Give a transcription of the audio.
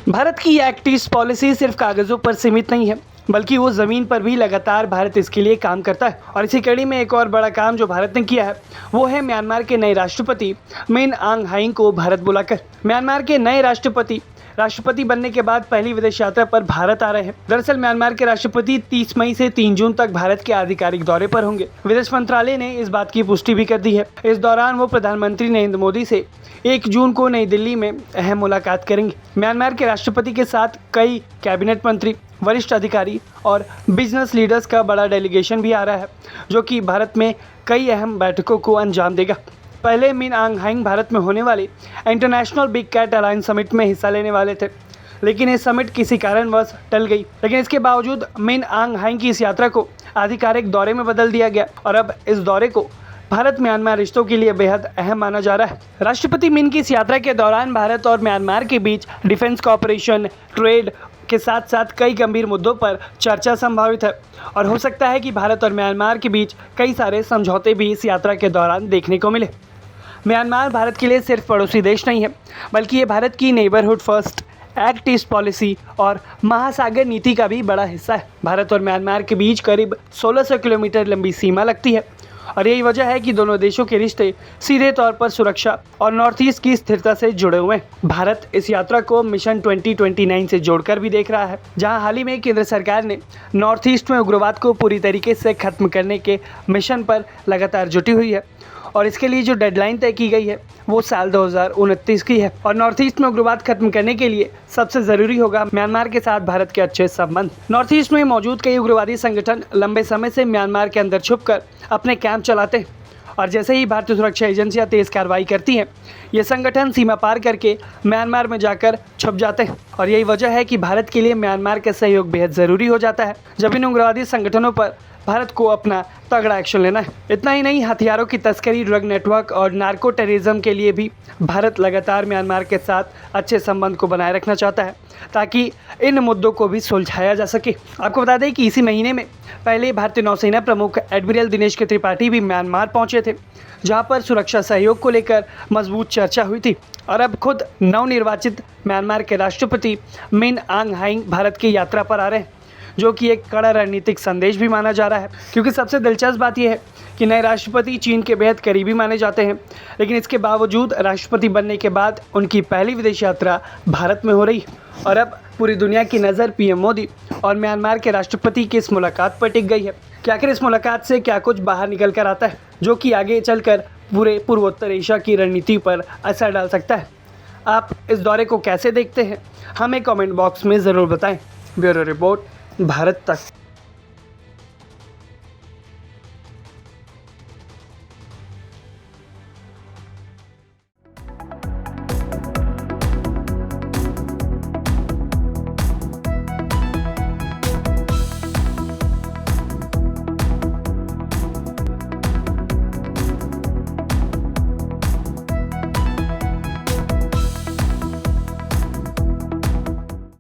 भारत की act east policy सिर्फ कागज़ों पर सीमित नहीं है, बल्कि वो ज़मीन पर भी लगातार भारत इसके लिए काम करता है। और इसी कड़ी में एक और बड़ा काम जो भारत ने किया है वो है म्यांमार के नए राष्ट्रपति मिन आंग ह्लाइंग को भारत बुलाकर। म्यांमार के नए राष्ट्रपति बनने के बाद पहली विदेश यात्रा पर भारत आ रहे हैं। दरअसल म्यांमार के राष्ट्रपति 30 मई से 3 जून तक भारत के आधिकारिक दौरे पर होंगे। विदेश मंत्रालय ने इस बात की पुष्टि भी कर दी है। इस दौरान वो प्रधानमंत्री नरेंद्र मोदी से 1 जून को नई दिल्ली में अहम मुलाकात करेंगे। म्यांमार के राष्ट्रपति के साथ कई कैबिनेट मंत्री, वरिष्ठ अधिकारी और बिजनेस लीडर्स का बड़ा डेलीगेशन भी आ रहा है, जो कि भारत में कई अहम बैठकों को अंजाम देगा। पहले मिन आंग ह्लाइंग भारत में होने वाले international big cat alliance summit में हिस्सा लेने वाले थे, लेकिन ये समिट किसी कारणवश टल गई। लेकिन इसके बावजूद मिन आंग ह्लाइंग की इस यात्रा को आधिकारिक दौरे में बदल दिया गया और अब इस दौरे को भारत म्यांमार रिश्तों के लिए बेहद अहम माना जा रहा है। राष्ट्रपति मिन की इस यात्रा के दौरान भारत और म्यांमार के बीच डिफेंस कॉपरेशन, ट्रेड के साथ साथ कई गंभीर मुद्दों पर चर्चा संभावित है और हो सकता है कि भारत और म्यांमार के बीच कई सारे समझौते भी इस यात्रा के दौरान देखने को मिले। म्यांमार भारत के लिए सिर्फ पड़ोसी देश नहीं है, बल्कि ये भारत की neighbourhood first, act east policy और महासागर नीति का भी बड़ा हिस्सा है। भारत और म्यांमार के बीच करीब 1600 किलोमीटर लंबी सीमा लगती है और यही वजह है कि दोनों देशों के रिश्ते सीधे तौर पर सुरक्षा और नॉर्थ ईस्ट की स्थिरता से जुड़े हुए हैं। भारत इस यात्रा को मिशन 2029 से जोड़कर भी देख रहा है, जहां हाल ही में केंद्र सरकार ने नॉर्थ ईस्ट में उग्रवाद को पूरी तरीके से खत्म करने के मिशन पर लगातार जुटी हुई है और इसके लिए जो डेडलाइन तय की गई है वो साल 2029 की है। और नॉर्थ ईस्ट में उग्रवाद खत्म करने के लिए सबसे ज़रूरी होगा म्यांमार के साथ भारत के अच्छे संबंध। नॉर्थ ईस्ट में मौजूद कई उग्रवादी संगठन लंबे समय से म्यांमार के अंदर छुपकर अपने कैंप चलाते हैं और जैसे ही भारतीय सुरक्षा एजेंसियां तेज़ कार्रवाई करती हैं, ये संगठन सीमा पार करके म्यांमार में जाकर छुप जाते हैं। और यही वजह है कि भारत के लिए म्यांमार का सहयोग बेहद ज़रूरी हो जाता है जब इन उग्रवादी संगठनों पर भारत को अपना तगड़ा एक्शन लेना है। इतना ही नहीं, हथियारों की तस्करी, ड्रग नेटवर्क और नार्को टेररिज्म के लिए भी भारत लगातार म्यांमार के साथ अच्छे संबंध को बनाए रखना चाहता है ताकि इन मुद्दों को भी सुलझाया जा सके। आपको बता दें कि इसी महीने में पहले भारतीय नौसेना प्रमुख एडमिरल दिनेश के त्रिपाठी भी म्यांमार पहुंचे थे, जहां पर सुरक्षा सहयोग को लेकर मजबूत चर्चा हुई थी। और अब खुद नवनिर्वाचित म्यांमार के राष्ट्रपति मिन आंग ह्लाइंग भारत की यात्रा पर आ रहे हैं, जो कि एक कड़ा रणनीतिक संदेश भी माना जा रहा है। क्योंकि सबसे दिलचस्प बात यह है कि नए राष्ट्रपति चीन के बेहद करीबी माने जाते हैं, लेकिन इसके बावजूद राष्ट्रपति बनने के बाद उनकी पहली विदेश यात्रा भारत में हो रही है। और अब पूरी दुनिया की नज़र पीएम मोदी और म्यांमार के राष्ट्रपति की इस मुलाकात पर टिक गई है कि आखिर इस मुलाकात से क्या कुछ बाहर निकल कर आता है, जो कि आगे चलकर पूरे पूर्वोत्तर एशिया की रणनीति पर असर डाल सकता है। आप इस दौरे को कैसे देखते हैं, हमें कमेंट बॉक्स में ज़रूर बताएं। ब्यूरो रिपोर्ट, भारत तक।